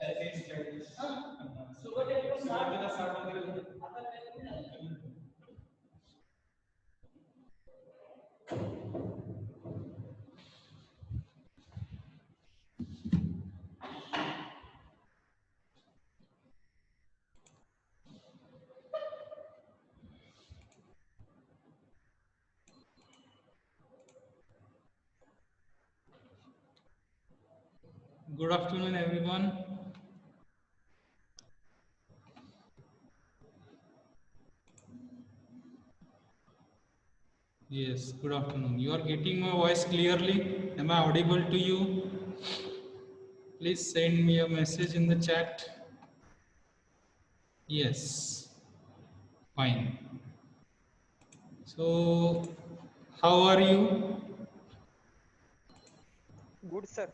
Good afternoon, everyone. Yes, good afternoon. You are getting my voice clearly? Am I audible to you? Please send me a message in the chat. Yes, fine. So, how are you? Good, sir.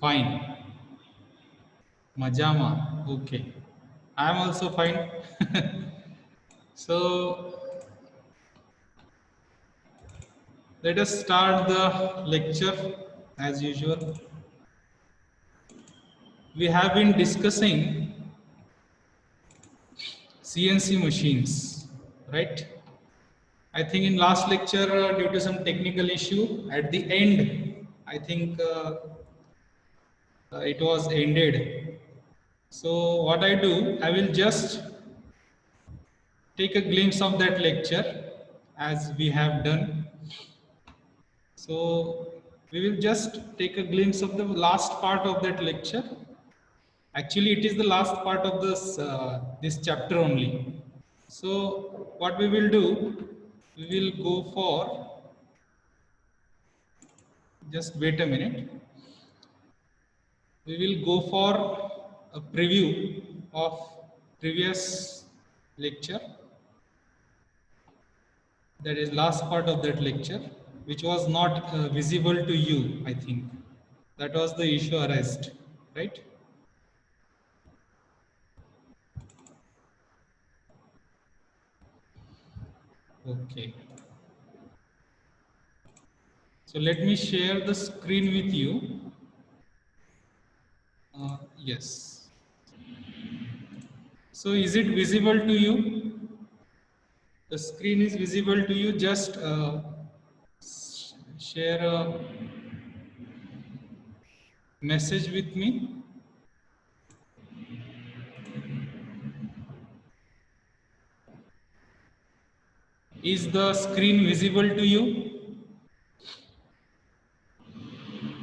Fine. Majama. Okay. I am also fine. So, let us start the lecture as usual. We have been discussing CNC machines, right? I think in last lecture, due to some technical issue, at the end, I think it was ended. So what I do, I will just take a glimpse of that lecture as we have done. So we will just take a glimpse of the last part of that lecture. Actually, it is the last part of this chapter only. So what we will do, we will go for, just wait a minute. We will go for a preview of previous lecture, that is last part of that lecture, which was not visible to you. I think that was the issue arised, right? Okay, so let me share the screen with you. Yes, so is it visible to you? The screen is visible to you. Just share a message with me. Is the screen visible to you?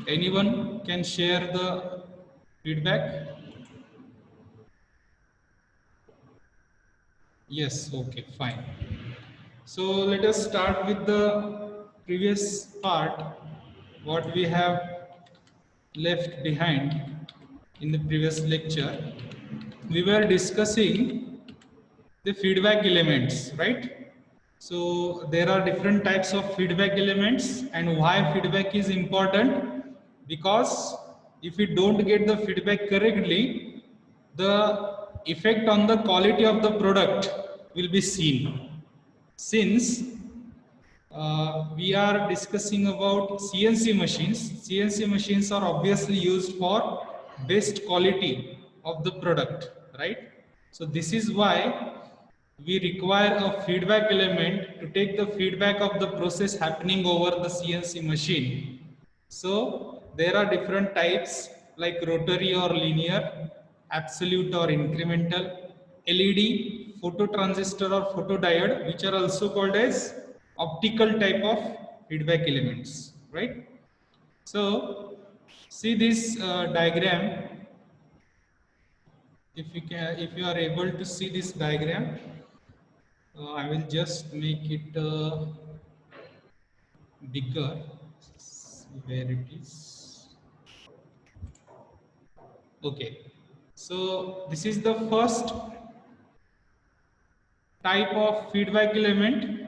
Anyone can share the feedback? Yes, okay, fine. So let us start with the previous part, what we have left behind in the previous lecture. We were discussing the feedback elements, right? So there are different types of feedback elements, and why feedback is important, because if we don't get the feedback correctly, the effect on the quality of the product will be seen. Since we are discussing about CNC machines, CNC machines are obviously used for best quality of the product, right? So this is why we require a feedback element to take the feedback of the process happening over the CNC machine. So there are different types like rotary or linear, absolute or incremental, LED, phototransistor or photodiode, which are also called as optical type of feedback elements, right? So see this diagram. If you are able to see this diagram, I will just make it bigger. Where it is? Okay. So this is the first type of feedback element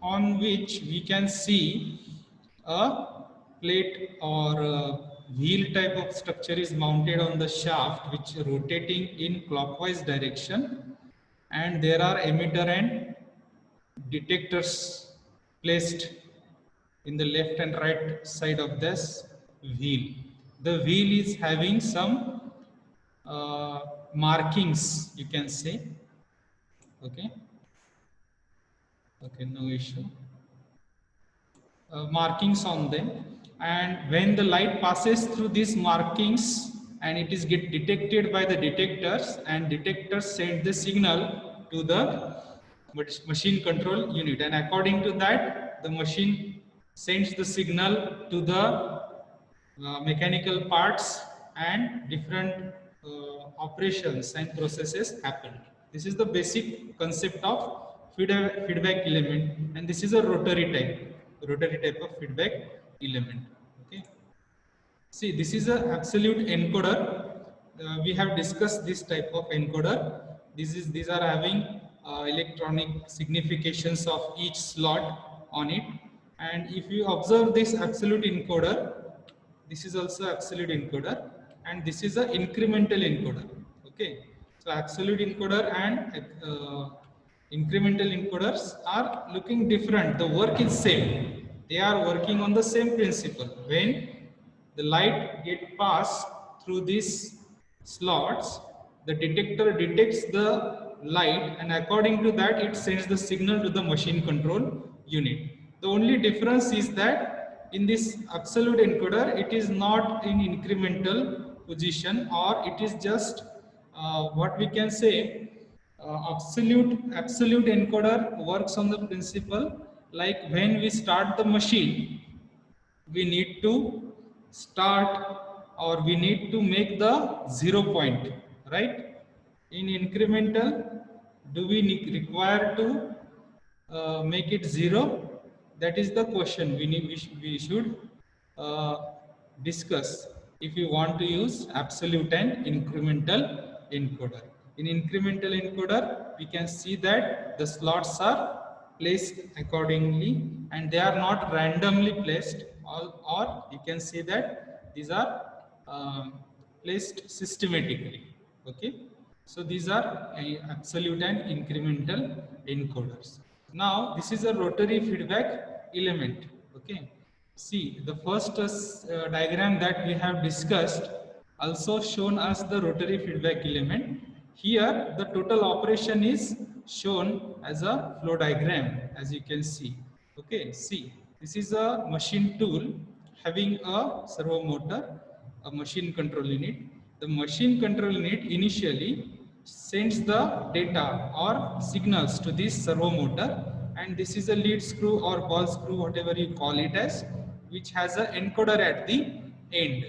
on which we can see a plate or a wheel type of structure is mounted on the shaft, which is rotating in clockwise direction, and there are emitter and detectors placed in the left and right side of this wheel. The wheel is having some markings, you can say. Okay. Okay, no issue. Markings on them, and when the light passes through these markings and it is get detected by the detectors, and detectors send the signal to the machine control unit, and according to that the machine sends the signal to the mechanical parts, and different operations and processes happen. This is the basic concept of feedback element, and this is a rotary type of feedback element. Okay. See, this is an absolute encoder. We have discussed this type of encoder. These are having electronic significations of each slot on it. And if you observe this absolute encoder, this is also absolute encoder, and this is an incremental encoder. Okay, so absolute encoder and incremental encoders are looking different. The work is same. They are working on the same principle. When the light get passed through these slots, the detector detects the light, and according to that it sends the signal to the machine control unit. The only difference is that in this absolute encoder it is not in incremental position, or it is just what we can say, absolute encoder works on the principle like when we start the machine, we need to start, or we need to make the 0 point, right? In incremental, do we require to make it 0? That is the question we should uh, discuss if you want to use absolute and incremental encoder. In incremental encoder, we can see that the slots are placed accordingly, and they are not randomly placed, or you can see that these are placed systematically. Okay, so these are absolute and incremental encoders. Now this is a rotary feedback element. Okay, see, the first diagram that we have discussed also shown as the rotary feedback element. Here the total operation is shown as a flow diagram, as you can see. Okay, see, this is a machine tool having a servo motor, a machine control unit. The machine control unit initially sends the data or signals to this servo motor, and this is a lead screw or ball screw, whatever you call it as, which has an encoder at the end.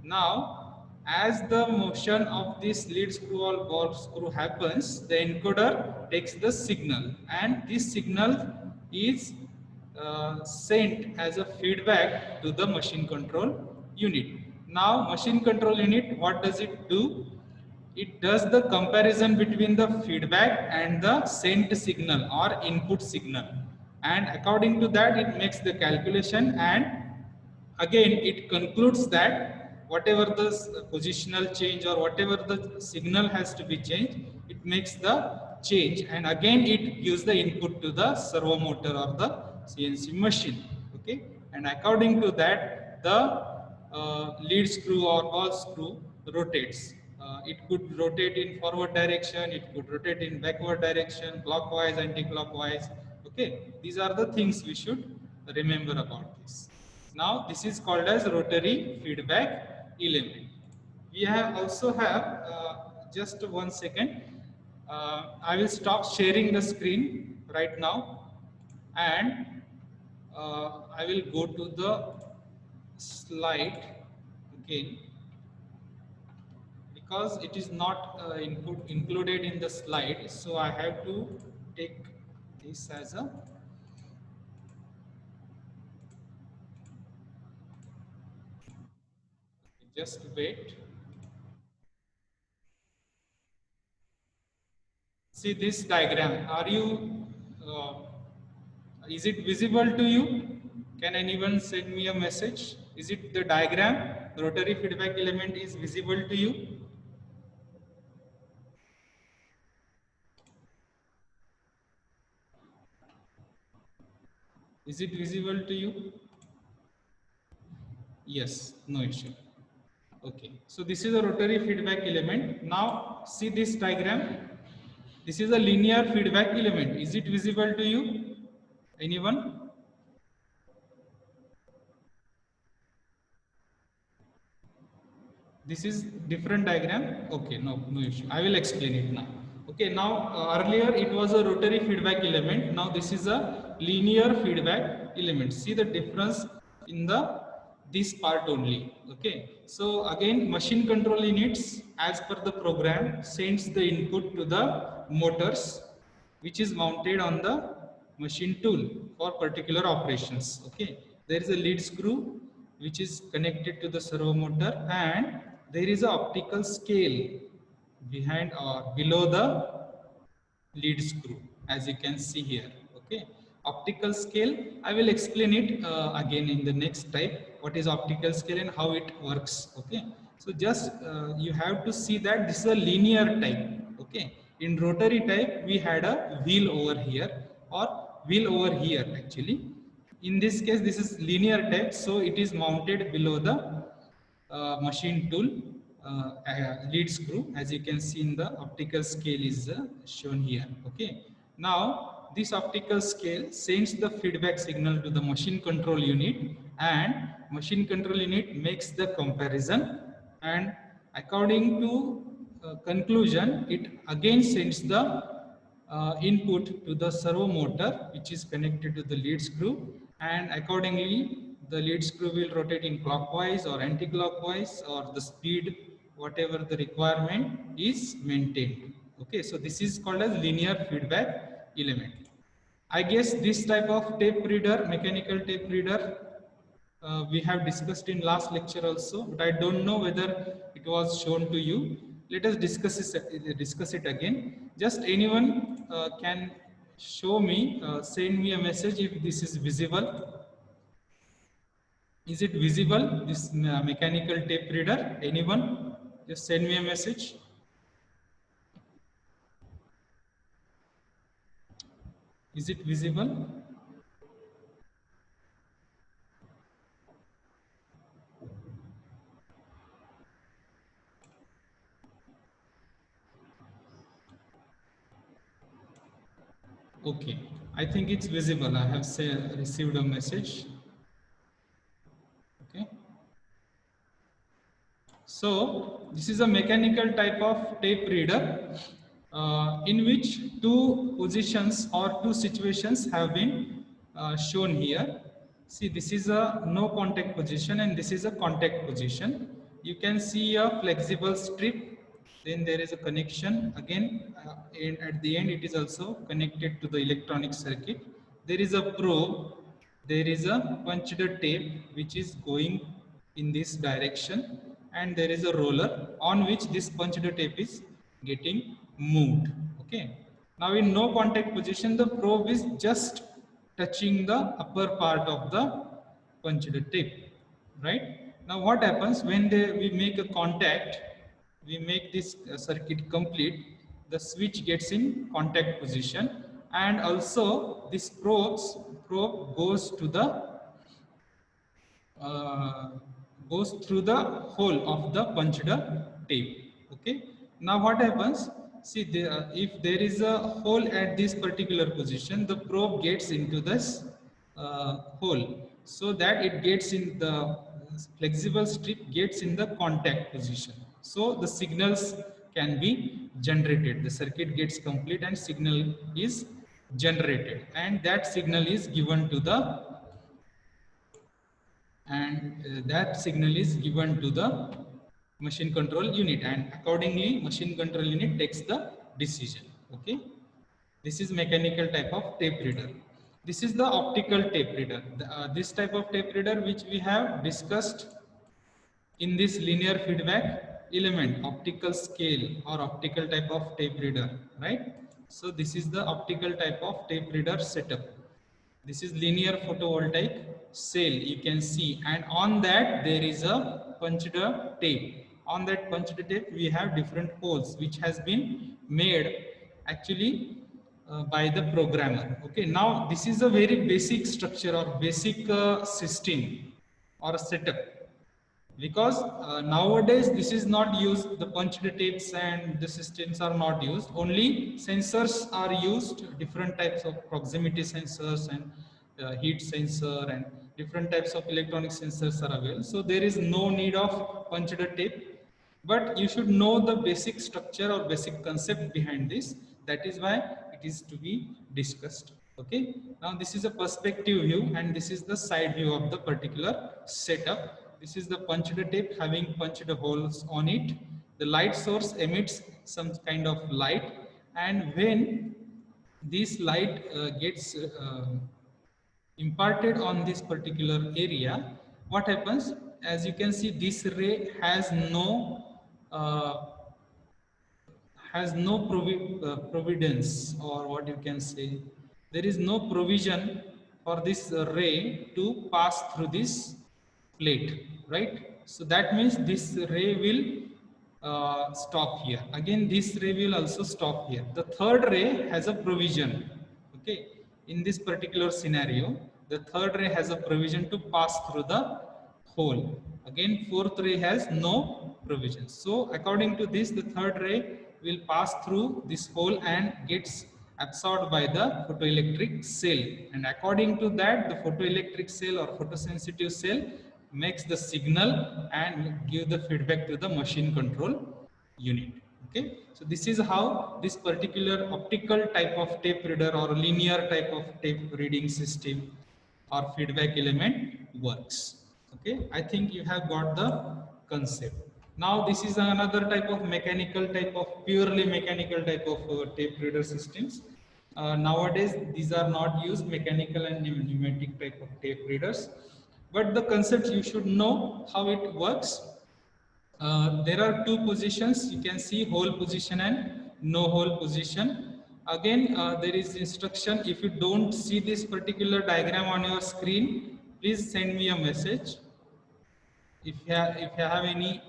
Now, as the motion of this lead screw or ball screw happens, the encoder takes the signal, and this signal is sent as a feedback to the machine control unit. Now, machine control unit, what does it do? It does the comparison between the feedback and the sent signal or input signal, and according to that it makes the calculation, and again it concludes that whatever the positional change or whatever the signal has to be changed, it makes the change, and again it gives the input to the servo motor or the CNC machine. Okay, and according to that the lead screw or ball screw rotates. It could rotate in forward direction, it could rotate in backward direction, clockwise, anti-clockwise. Okay, these are the things we should remember about this. Now, this is called as rotary feedback element. We have also have just 1 second. I will stop sharing the screen right now, and I will go to the slide again, because it is not included in the slide, so I have to take this as a just wait. See this diagram. Are you uh, is it visible to you? Can anyone send me a message? Is it the diagram? The rotary feedback element is visible to you? Is it visible to you? Yes, no issue. Okay, so this is a rotary feedback element. Now see this diagram. This is a linear feedback element. Is it visible to you? Anyone? This is different diagram. Okay, no issue. I will explain it now. Okay, now earlier it was a rotary feedback element. Now this is a linear feedback element. See the difference in the this part only. Okay, so again machine control units as per the program sends the input to the motors which is mounted on the machine tool for particular operations. Okay, there is a lead screw which is connected to the servo motor, and there is a optical scale behind or below the lead screw, as you can see here. Okay, optical scale, I will explain it again in the next type, what is optical scale and how it works. Okay, so just you have to see that this is a linear type. Okay, in rotary type we had a wheel over here or wheel over here. Actually in this case this is linear type, so it is mounted below the machine tool lead screw, as you can see in the optical scale is shown here. Okay, now this optical scale sends the feedback signal to the machine control unit, and machine control unit makes the comparison, and according to conclusion it again sends the input to the servo motor which is connected to the lead screw, and accordingly the lead screw will rotate in clockwise or anti-clockwise, or the speed whatever the requirement is maintained. Okay, so this is called as linear feedback element. I guess this type of tape reader, mechanical tape reader, we have discussed in last lecture also, but I don't know whether it was shown to you. Let us discuss it again. Just anyone can show me, send me a message if this is visible. Is it visible, this mechanical tape reader? Anyone? Just send me a message. Is it visible? Okay, I think it's visible. I have received a message. Okay. So this is a mechanical type of tape reader in which two positions or two situations have been shown here. See, this is a no contact position and this is a contact position. You can see a flexible strip, then there is a connection again, and at the end it is also connected to the electronic circuit. There is a probe, there is a punched tape which is going in this direction, and there is a roller on which this punched tape is getting moved. Okay, now in no contact position the probe is just touching the upper part of the punched tape, right? Now what happens when we make a contact, we make this circuit complete, the switch gets in contact position, and also this probe goes to the uh, goes through the hole of the punched tape. Okay. Now what happens? See, if there is a hole at this particular position, the probe gets into this hole, so that it gets in the flexible strip gets in the contact position. So the signals can be generated. The circuit gets complete and signal is generated, and that signal is given to the that signal is given to the machine control unit, and accordingly machine control unit takes the decision. Okay, this is mechanical type of tape reader. This is the optical tape reader. This type of tape reader which we have discussed in this linear feedback element, optical scale or optical type of tape reader, right? So this is the optical type of tape reader setup. This is linear photovoltaic cell, you can see, and on that there is a punched tape. On that punched tape we have different holes which has been made. Actually by the programmer. Okay, now this is a very basic structure or basic system or setup, because nowadays this is not used, the punched tapes and the systems are not used, only sensors are used, different types of proximity sensors and heat sensor and different types of electronic sensors are available, so there is no need of punched tape, but you should know the basic structure or basic concept behind this. That is why it is to be discussed. Okay, now this is a perspective view and this is the side view of the particular setup. This is the punched tape having punched holes on it. The light source emits some kind of light, and when this light gets imparted on this particular area, what happens? As you can see, this ray uh, has no providence, or what you can say, there is no provision for this ray to pass through this plate, right? So that means this ray will stop here. Again, this ray will also stop here. The third ray has a provision. Okay, in this particular scenario, the third ray has a provision to pass through the hole. Again, fourth ray has no provision. So according to this, the third ray will pass through this hole and gets absorbed by the photoelectric cell. And according to that, the photoelectric cell or photosensitive cell makes the signal and give the feedback to the machine control unit. Okay, so this is how this particular optical type of tape reader or linear type of tape reading system or feedback element works. Okay, I think you have got the concept. Now this is another type of mechanical type of purely mechanical type of tape reader systems. Nowadays these are not used, mechanical and pneumatic type of tape readers, but the concept you should know how it works. There are two positions, you can see hole position and no hole position. Again, there is instruction. If you don't see this particular diagram on your screen, please send me a message. If you have any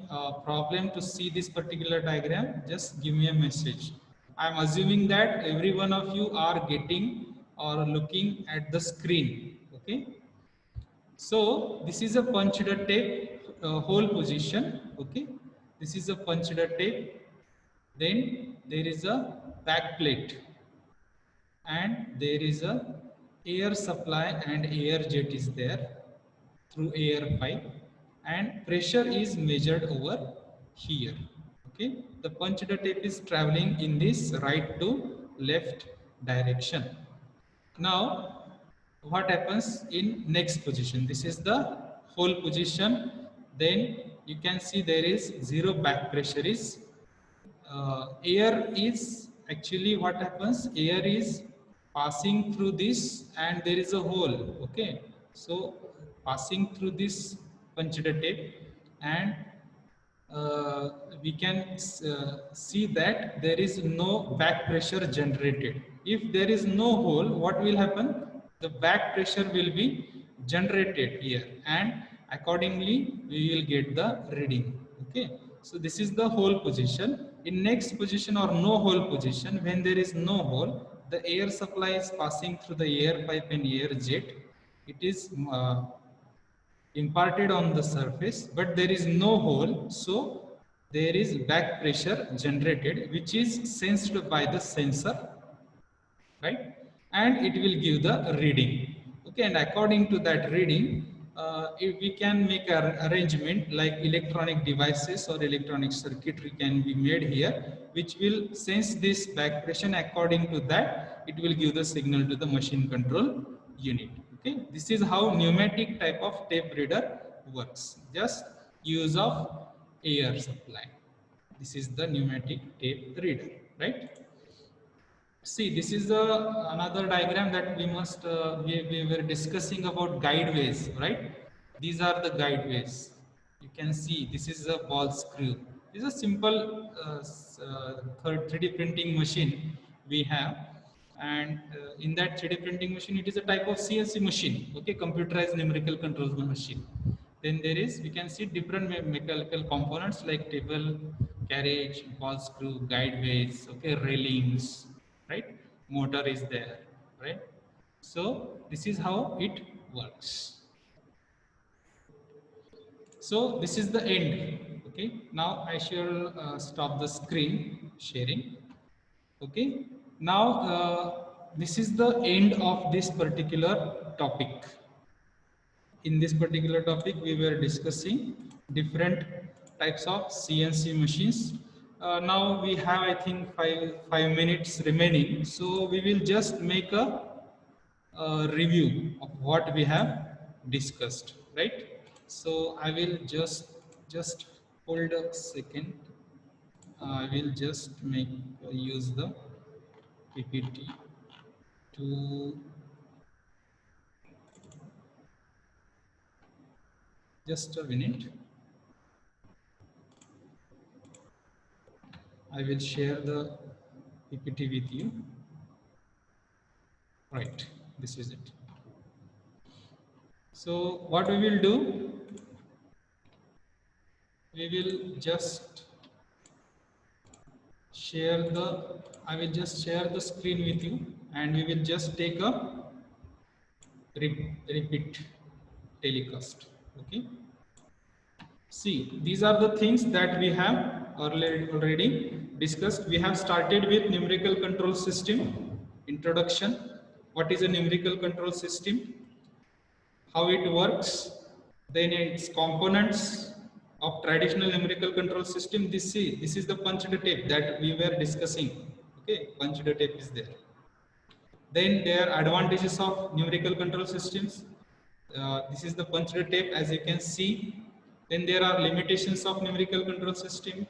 problem to see this particular diagram, just give me a message. I am assuming that every one of you are getting or looking at the screen. Okay. So this is a punched tape hole position. Okay, this is a punched tape. Then there is a back plate, and there is a air supply and air jet is there through air pipe, and pressure is measured over here. Okay, the punched tape is traveling in this right to left direction. Now, what happens in next position? This is the whole position. Then you can see there is zero back pressure is. Air is actually what happens? Air is passing through this and there is a hole. Okay. So passing through this punched tape, and uh, we can see that there is no back pressure generated. If there is no hole, what will happen? The back pressure will be generated here, and accordingly we will get the reading. Okay, so this is the hole position. In next position or no hole position, when there is no hole, the air supply is passing through the air pipe and air jet. It is imparted on the surface, but there is no hole, so there is back pressure generated, which is sensed by the sensor, right? And it will give the reading. Okay, and according to that reading, if we can make an arrangement like electronic devices or electronic circuitry can be made here, which will sense this back pressure. According to that, it will give the signal to the machine control unit. Okay, this is how pneumatic type of tape reader works. Just use of air supply. This is the pneumatic tape reader, right? See, this is another diagram that we must, we were discussing about guideways, right? These are the guideways. You can see this is a ball screw. This is a simple 3D printing machine we have. And in that 3D printing machine, it is a type of CNC machine, okay, computerized numerical controls machine. Then there is, we can see different mechanical components like table, carriage, ball screw, guideways, okay, railings, right? motor is there, right? So this is how it works. So this is the end. Okay, now I shall stop the screen sharing. Okay, now this is the end of this particular topic. In this particular topic, we were discussing different types of CNC machines. Now we have, I think, five minutes remaining. So we will just make a review of what we have discussed, right? So I will just hold a second. I will just make use the PPT to just a minute. I will share the PPT with you. Right, this is it. So what we will do, we will just share the, I will just share the screen with you, and we will just take a repeat telecast. Okay. See, these are the things that we have already discussed. We have started with numerical control system, introduction. What is a numerical control system? How it works, then its components of traditional numerical control system. This is the punched tape that we were discussing. Okay, punched tape is there. Then there are advantages of numerical control systems. This is the punched tape, as you can see. Then there are limitations of numerical control system.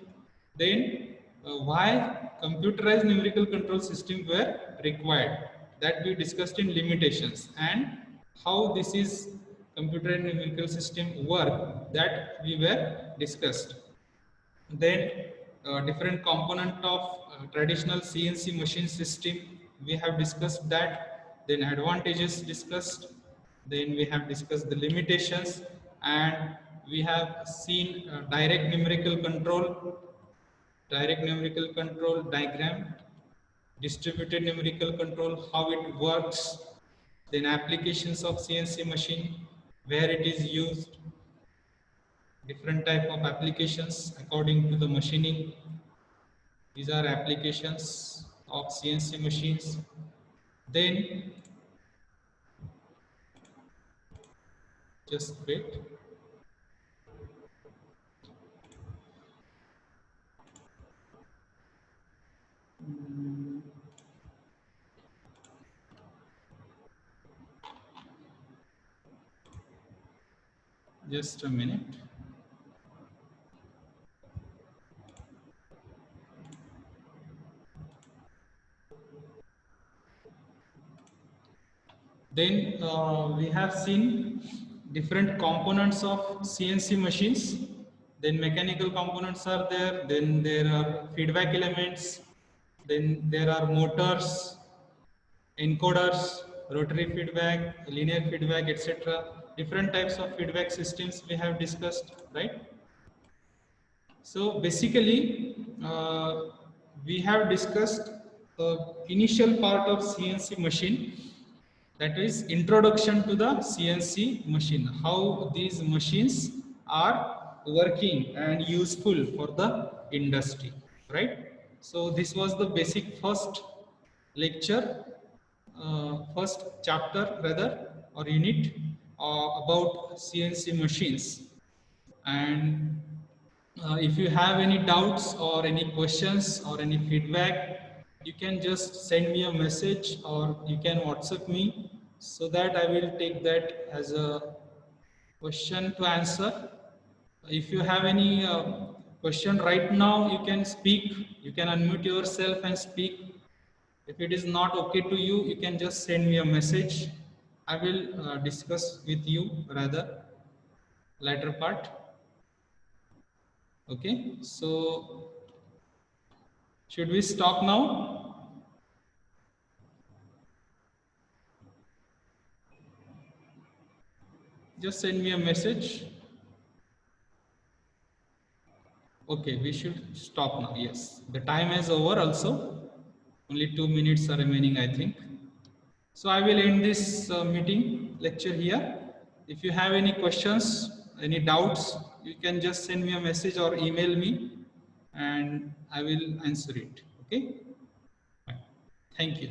Then why computerized numerical control system were required, that we discussed in limitations, and how this is computerized numerical system work, that we were discussed. Then different component of traditional CNC machine system, we have discussed that. Then advantages discussed. Then we have discussed the limitations, and we have seen direct numerical control diagram, distributed numerical control, how it works, then applications of CNC machine, where it is used, different type of applications according to the machining. These are applications of CNC machines. Then just wait. Just a minute. Then we have seen different components of CNC machines. Then mechanical components are there. Then there are feedback elements. Then there are motors, encoders, rotary feedback, linear feedback, etc. Different types of feedback systems we have discussed, right? So basically, we have discussed the initial part of CNC machine, that is introduction to the CNC machine, how these machines are working and useful for the industry, right? So this was the basic first lecture, first chapter rather, or unit about CNC machines. And if you have any doubts or any questions or any feedback, you can just send me a message or you can WhatsApp me, so that I will take that as a question to answer. If you have any question right now, you can speak, you can unmute yourself and speak. If it is not okay to you, you can just send me a message. I will discuss with you rather later part. Okay, so should we stop now? Just send me a message. Okay, we should stop now. Yes, the time is over also. Only 2 minutes are remaining, I think. So I will end this meeting lecture here. If you have any questions, any doubts, you can just send me a message or email me and I will answer it. Okay? Fine. Thank you.